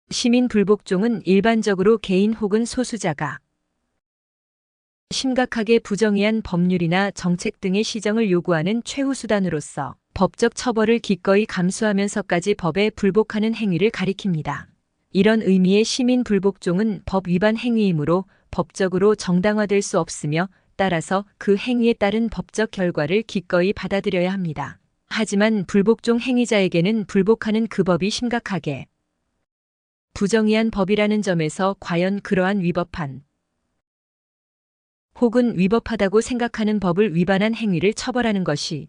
시민 불복종은 일반적으로 개인 혹은 소수자가 심각하게 부정의한 법률이나 정책 등의 시정을 요구하는 최후 수단으로서 법적 처벌을 기꺼이 감수하면서까지 법에 불복하는 행위를 가리킵니다. 이런 의미의 시민 불복종은 법 위반 행위이므로 법적으로 정당화될 수 없으며 따라서 그 행위에 따른 법적 결과를 기꺼이 받아들여야 합니다. 하지만 불복종 행위자에게는 불복하는 그 법이 심각하게 부정의한 법이라는 점에서 과연 그러한 위법한 혹은 위법하다고 생각하는 법을 위반한 행위를 처벌하는 것이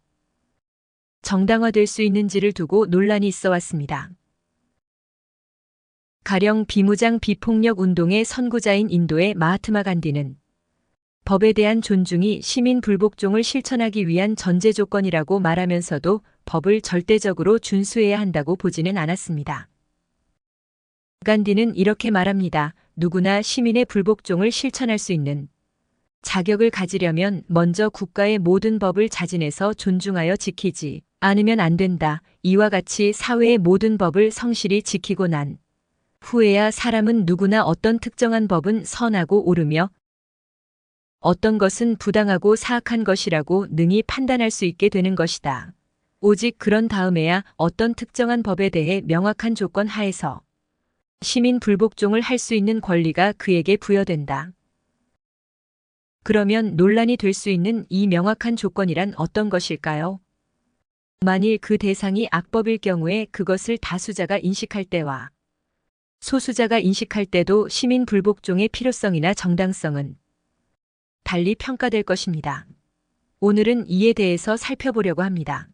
정당화될 수 있는지를 두고 논란이 있어 왔습니다. 가령 비무장 비폭력 운동의 선구자인 인도의 마하트마 간디는 법에 대한 존중이 시민 불복종을 실천하기 위한 전제 조건이라고 말하면서도 법을 절대적으로 준수해야 한다고 보지는 않았습니다. 간디는 이렇게 말합니다. 누구나 시민의 불복종을 실천할 수 있는 자격을 가지려면 먼저 국가의 모든 법을 자진해서 존중하여 지키지 않으면 안 된다. 이와 같이 사회의 모든 법을 성실히 지키고 난 후에야 사람은 누구나 어떤 특정한 법은 선하고 옳으며 어떤 것은 부당하고 사악한 것이라고 능히 판단할 수 있게 되는 것이다. 오직 그런 다음에야 어떤 특정한 법에 대해 명확한 조건 하에서 시민 불복종을 할 수 있는 권리가 그에게 부여된다. 그러면 논란이 될 수 있는 이 명확한 조건이란 어떤 것일까요? 만일 그 대상이 악법일 경우에 그것을 다수자가 인식할 때와 소수자가 인식할 때도 시민 불복종의 필요성이나 정당성은 달리 평가될 것입니다. 오늘은 이에 대해서 살펴보려고 합니다.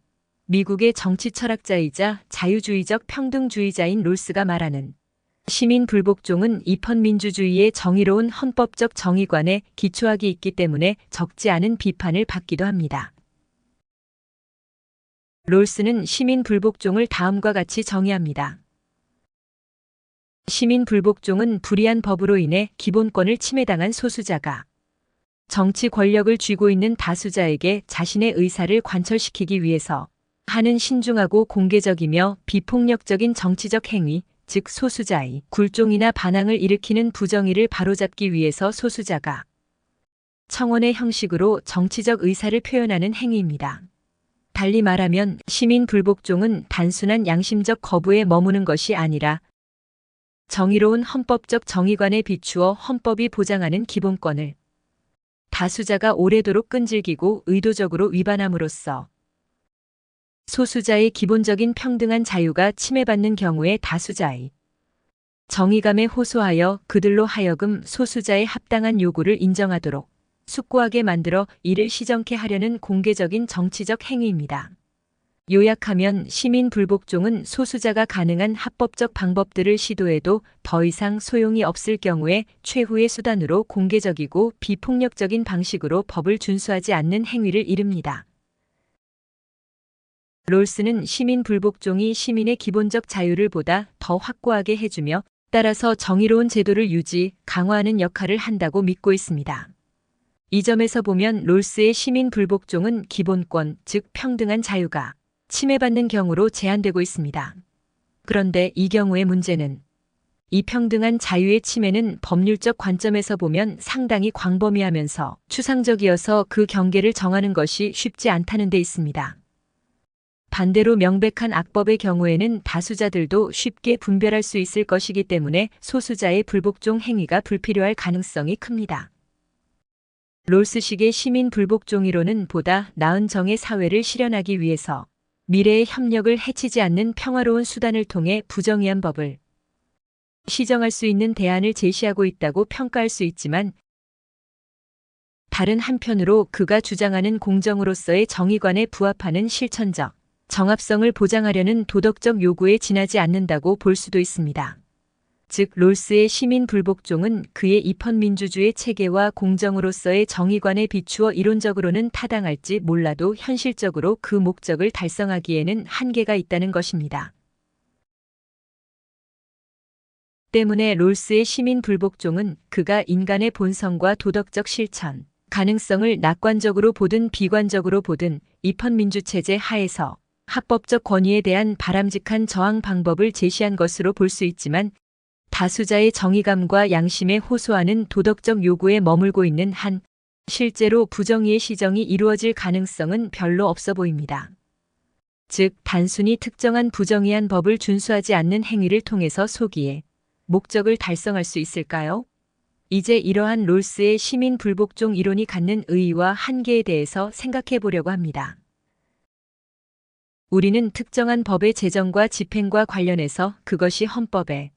미국의 정치 철학자이자 자유주의적 평등주의자인 롤스가 말하는 시민 불복종은 입헌민주주의의 정의로운 헌법적 정의관에 기초하기 있기 때문에 적지 않은 비판을 받기도 합니다. 롤스는 시민 불복종을 다음과 같이 정의합니다. 시민 불복종은 불의한 법으로 인해 기본권을 침해당한 소수자가 정치 권력을 쥐고 있는 다수자에게 자신의 의사를 관철시키기 위해서 하는 신중하고 공개적이며 비폭력적인 정치적 행위, 즉 소수자의 굴종이나 반항을 일으키는 부정의를 바로잡기 위해서 소수자가 청원의 형식으로 정치적 의사를 표현하는 행위입니다. 달리 말하면 시민 불복종은 단순한 양심적 거부에 머무는 것이 아니라 정의로운 헌법적 정의관에 비추어 헌법이 보장하는 기본권을 다수자가 오래도록 끈질기고 의도적으로 위반함으로써 소수자의 기본적인 평등한 자유가 침해받는 경우에 다수자의 정의감에 호소하여 그들로 하여금 소수자의 합당한 요구를 인정하도록 숙고하게 만들어 이를 시정케 하려는 공개적인 정치적 행위입니다. 요약하면 시민 불복종은 소수자가 가능한 합법적 방법들을 시도해도 더 이상 소용이 없을 경우에 최후의 수단으로 공개적이고 비폭력적인 방식으로 법을 준수하지 않는 행위를 이릅니다. 롤스는 시민 불복종이 시민의 기본적 자유를 보다 더 확고하게 해주며 따라서 정의로운 제도를 유지, 강화하는 역할을 한다고 믿고 있습니다. 이 점에서 보면 롤스의 시민 불복종은 기본권, 즉 평등한 자유가 침해받는 경우로 제한되고 있습니다. 그런데 이 경우의 문제는 이 평등한 자유의 침해는 법률적 관점에서 보면 상당히 광범위하면서 추상적이어서 그 경계를 정하는 것이 쉽지 않다는 데 있습니다. 반대로 명백한 악법의 경우에는 다수자들도 쉽게 분별할 수 있을 것이기 때문에 소수자의 불복종 행위가 불필요할 가능성이 큽니다. 롤스식의 시민 불복종 이론은 보다 나은 정의 사회를 실현하기 위해서 미래의 협력을 해치지 않는 평화로운 수단을 통해 부정의한 법을 시정할 수 있는 대안을 제시하고 있다고 평가할 수 있지만 다른 한편으로 그가 주장하는 공정으로서의 정의관에 부합하는 실천적 정합성을 보장하려는 도덕적 요구에 지나지 않는다고 볼 수도 있습니다. 즉 롤스의 시민 불복종은 그의 입헌민주주의 체계와 공정으로서의 정의관에 비추어 이론적으로는 타당할지 몰라도 현실적으로 그 목적을 달성하기에는 한계가 있다는 것입니다. 때문에 롤스의 시민 불복종은 그가 인간의 본성과 도덕적 실천, 가능성을 낙관적으로 보든 비관적으로 보든 입헌민주체제 하에서 합법적 권위에 대한 바람직한 저항 방법을 제시한 것으로 볼 수 있지만 다수자의 정의감과 양심에 호소하는 도덕적 요구에 머물고 있는 한, 실제로 부정의의 시정이 이루어질 가능성은 별로 없어 보입니다. 즉, 단순히 특정한 부정의한 법을 준수하지 않는 행위를 통해서 소기의 목적을 달성할 수 있을까요? 이제 이러한 롤스의 시민 불복종 이론이 갖는 의의와 한계에 대해서 생각해 보려고 합니다. 우리는 특정한 법의 제정과 집행과 관련해서 그것이 헌법에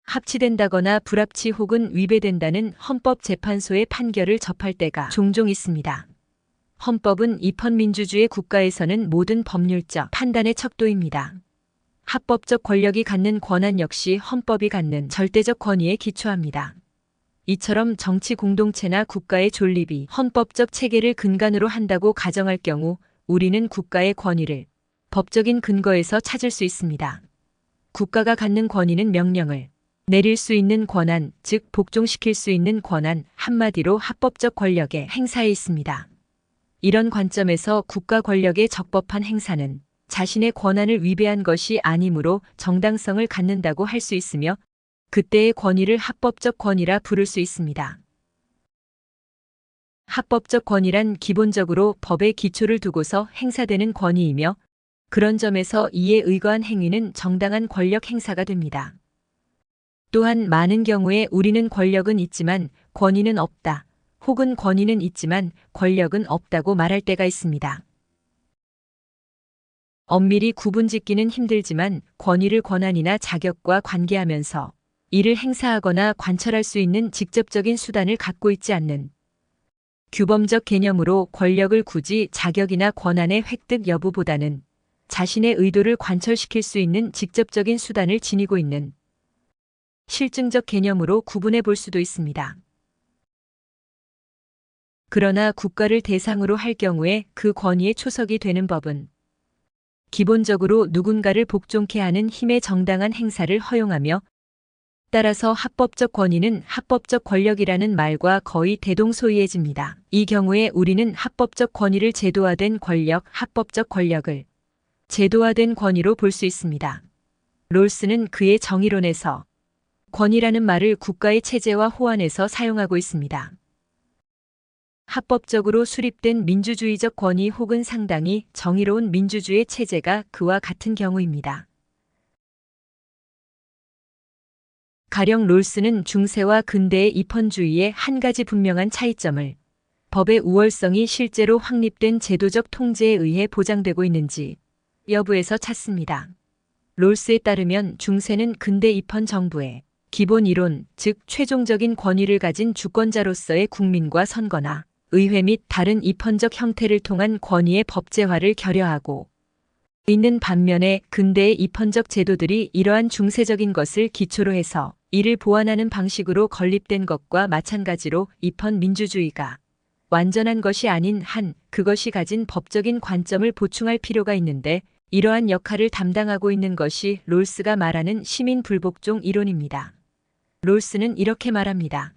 합치된다거나 불합치 혹은 위배된다는 헌법재판소의 판결을 접할 때가 종종 있습니다. 헌법은 입헌민주주의 국가에서는 모든 법률적 판단의 척도입니다. 합법적 권력이 갖는 권한 역시 헌법이 갖는 절대적 권위에 기초합니다. 이처럼 정치 공동체나 국가의 존립이 헌법적 체계를 근간으로 한다고 가정할 경우 우리는 국가의 권위를 법적인 근거에서 찾을 수 있습니다. 국가가 갖는 권위는 명령을 내릴 수 있는 권한, 즉 복종시킬 수 있는 권한, 한마디로 합법적 권력의 행사에 있습니다. 이런 관점에서 국가 권력의 적법한 행사는 자신의 권한을 위배한 것이 아니므로 정당성을 갖는다고 할 수 있으며 그때의 권위를 합법적 권위라 부를 수 있습니다. 합법적 권위란 기본적으로 법의 기초를 두고서 행사되는 권위이며 그런 점에서 이에 의거한 행위는 정당한 권력 행사가 됩니다. 또한 많은 경우에 우리는 권력은 있지만 권위는 없다, 혹은 권위는 있지만 권력은 없다고 말할 때가 있습니다. 엄밀히 구분짓기는 힘들지만 권위를 권한이나 자격과 관계하면서 이를 행사하거나 관철할 수 있는 직접적인 수단을 갖고 있지 않는 규범적 개념으로 권력을 굳이 자격이나 권한의 획득 여부보다는 자신의 의도를 관철시킬 수 있는 직접적인 수단을 지니고 있는 실증적 개념으로 구분해 볼 수도 있습니다. 그러나 국가를 대상으로 할 경우에 그 권위의 초석이 되는 법은 기본적으로 누군가를 복종케 하는 힘의 정당한 행사를 허용하며 따라서 합법적 권위는 합법적 권력이라는 말과 거의 대동소이해집니다. 이 경우에 우리는 합법적 권위를 제도화된 권력, 합법적 권력을 제도화된 권위로 볼 수 있습니다. 롤스는 그의 정의론에서 권위라는 말을 국가의 체제와 호환해서 사용하고 있습니다. 합법적으로 수립된 민주주의적 권위 혹은 상당히 정의로운 민주주의 체제가 그와 같은 경우입니다. 가령 롤스는 중세와 근대의 입헌주의의 한 가지 분명한 차이점을 법의 우월성이 실제로 확립된 제도적 통제에 의해 보장되고 있는지 여부에서 찾습니다. 롤스에 따르면 중세는 근대 입헌 정부의 기본 이론, 즉 최종적인 권위를 가진 주권자로서의 국민과 선거나 의회 및 다른 입헌적 형태를 통한 권위의 법제화를 결여하고 있는 반면에 근대의 입헌적 제도들이 이러한 중세적인 것을 기초로 해서 이를 보완하는 방식으로 건립된 것과 마찬가지로 입헌 민주주의가 완전한 것이 아닌 한 그것이 가진 법적인 관점을 보충할 필요가 있는데 이러한 역할을 담당하고 있는 것이 롤스가 말하는 시민 불복종 이론입니다. 롤스는 이렇게 말합니다.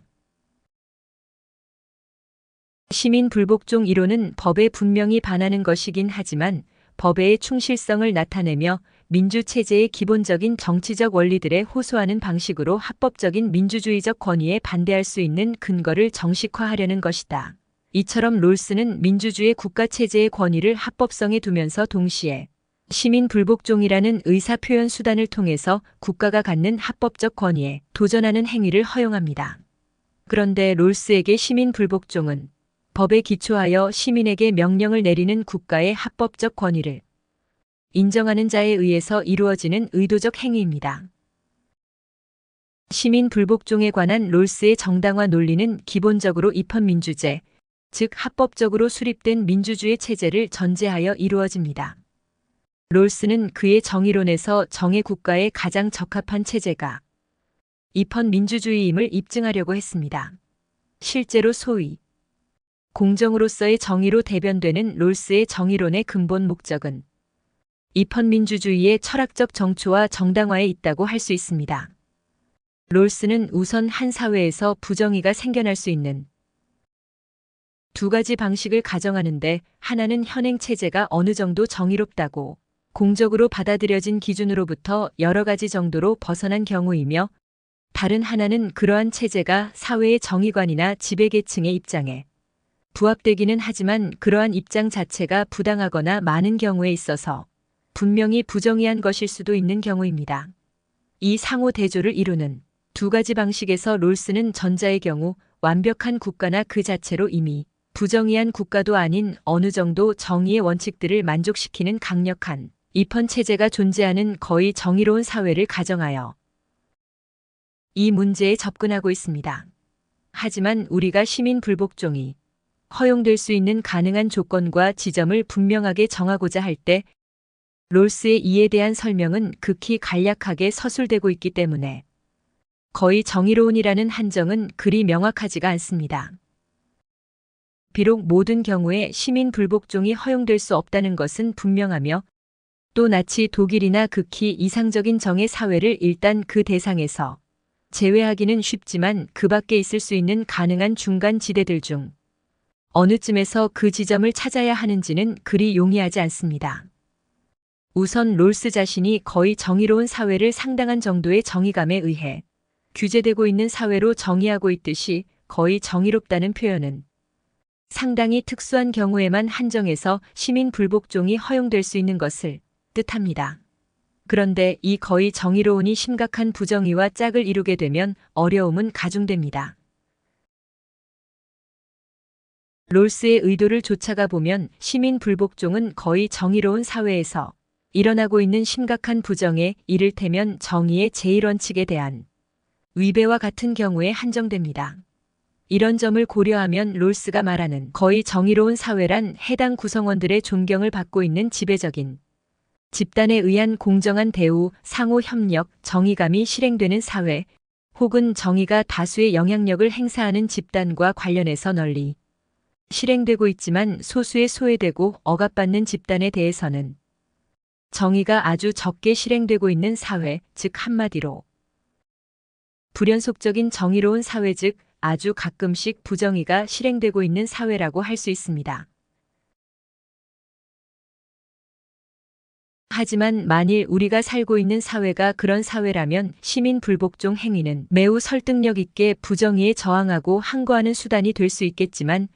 시민 불복종 이론은 법에 분명히 반하는 것이긴 하지만 법의 충실성을 나타내며 민주체제의 기본적인 정치적 원리들에 호소하는 방식으로 합법적인 민주주의적 권위에 반대할 수 있는 근거를 정식화하려는 것이다. 이처럼 롤스는 민주주의 국가체제의 권위를 합법성에 두면서 동시에 시민 불복종이라는 의사표현 수단을 통해서 국가가 갖는 합법적 권위에 도전하는 행위를 허용합니다. 그런데 롤스에게 시민 불복종은 법에 기초하여 시민에게 명령을 내리는 국가의 합법적 권위를 인정하는 자에 의해서 이루어지는 의도적 행위입니다. 시민 불복종에 관한 롤스의 정당화 논리는 기본적으로 입헌민주제, 즉 합법적으로 수립된 민주주의 체제를 전제하여 이루어집니다. 롤스는 그의 정의론에서 정의 국가에 가장 적합한 체제가 입헌민주주의임을 입증하려고 했습니다. 실제로 소위 공정으로서의 정의로 대변되는 롤스의 정의론의 근본 목적은 입헌민주주의의 철학적 정초와 정당화에 있다고 할 수 있습니다. 롤스는 우선 한 사회에서 부정의가 생겨날 수 있는 두 가지 방식을 가정하는데 하나는 현행 체제가 어느 정도 정의롭다고 공적으로 받아들여진 기준으로부터 여러 가지 정도로 벗어난 경우이며 다른 하나는 그러한 체제가 사회의 정의관이나 지배계층의 입장에 부합되기는 하지만 그러한 입장 자체가 부당하거나 많은 경우에 있어서 분명히 부정의한 것일 수도 있는 경우입니다. 이 상호 대조를 이루는 두 가지 방식에서 롤스는 전자의 경우 완벽한 국가나 그 자체로 이미 부정의한 국가도 아닌 어느 정도 정의의 원칙들을 만족시키는 강력한 입헌 체제가 존재하는 거의 정의로운 사회를 가정하여 이 문제에 접근하고 있습니다. 하지만 우리가 시민 불복종이 허용될 수 있는 가능한 조건과 지점을 분명하게 정하고자 할 때 롤스의 이에 대한 설명은 극히 간략하게 서술되고 있기 때문에 거의 정의로운이라는 한정은 그리 명확하지가 않습니다. 비록 모든 경우에 시민 불복종이 허용될 수 없다는 것은 분명하며 또 나치 독일이나 극히 이상적인 정의 사회를 일단 그 대상에서 제외하기는 쉽지만 그 밖에 있을 수 있는 가능한 중간 지대들 중 어느쯤에서 그 지점을 찾아야 하는지는 그리 용이하지 않습니다. 우선 롤스 자신이 거의 정의로운 사회를 상당한 정도의 정의감에 의해 규제되고 있는 사회로 정의하고 있듯이 거의 정의롭다는 표현은 상당히 특수한 경우에만 한정해서 시민 불복종이 허용될 수 있는 것을 뜻합니다. 그런데 이 거의 정의로운이 심각한 부정의와 짝을 이루게 되면 어려움은 가중됩니다. 롤스의 의도를 쫓아가 보면 시민 불복종은 거의 정의로운 사회에서 일어나고 있는 심각한 부정에 이를테면 정의의 제1원칙에 대한 위배와 같은 경우에 한정됩니다. 이런 점을 고려하면 롤스가 말하는 거의 정의로운 사회란 해당 구성원들의 존경을 받고 있는 지배적인 집단에 의한 공정한 대우, 상호 협력, 정의감이 실행되는 사회, 혹은 정의가 다수의 영향력을 행사하는 집단과 관련해서 널리 실행되고 있지만 소수에 소외되고 억압받는 집단에 대해서는 정의가 아주 적게 실행되고 있는 사회, 즉 한마디로 불연속적인 정의로운 사회, 즉 아주 가끔씩 부정의가 실행되고 있는 사회라고 할 수 있습니다. 하지만 만일 우리가 살고 있는 사회가 그런 사회라면 시민 불복종 행위는 매우 설득력 있게 부정의에 저항하고 항거하는 수단이 될 수 있겠지만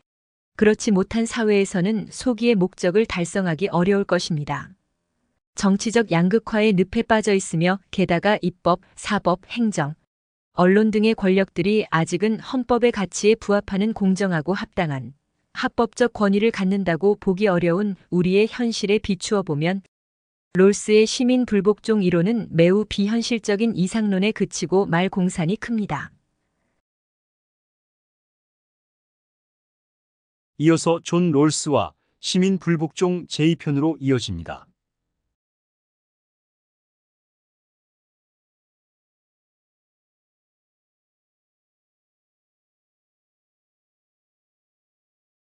그렇지 못한 사회에서는 소기의 목적을 달성하기 어려울 것입니다. 정치적 양극화의 늪에 빠져 있으며 게다가 입법, 사법, 행정, 언론 등의 권력들이 아직은 헌법의 가치에 부합하는 공정하고 합당한 합법적 권위를 갖는다고 보기 어려운 우리의 현실에 비추어 보면 롤스의 시민 불복종 이론은 매우 비현실적인 이상론에 그치고 말 공산이 큽니다. 이어서 존 롤스와 시민 불복종 제2편으로 이어집니다.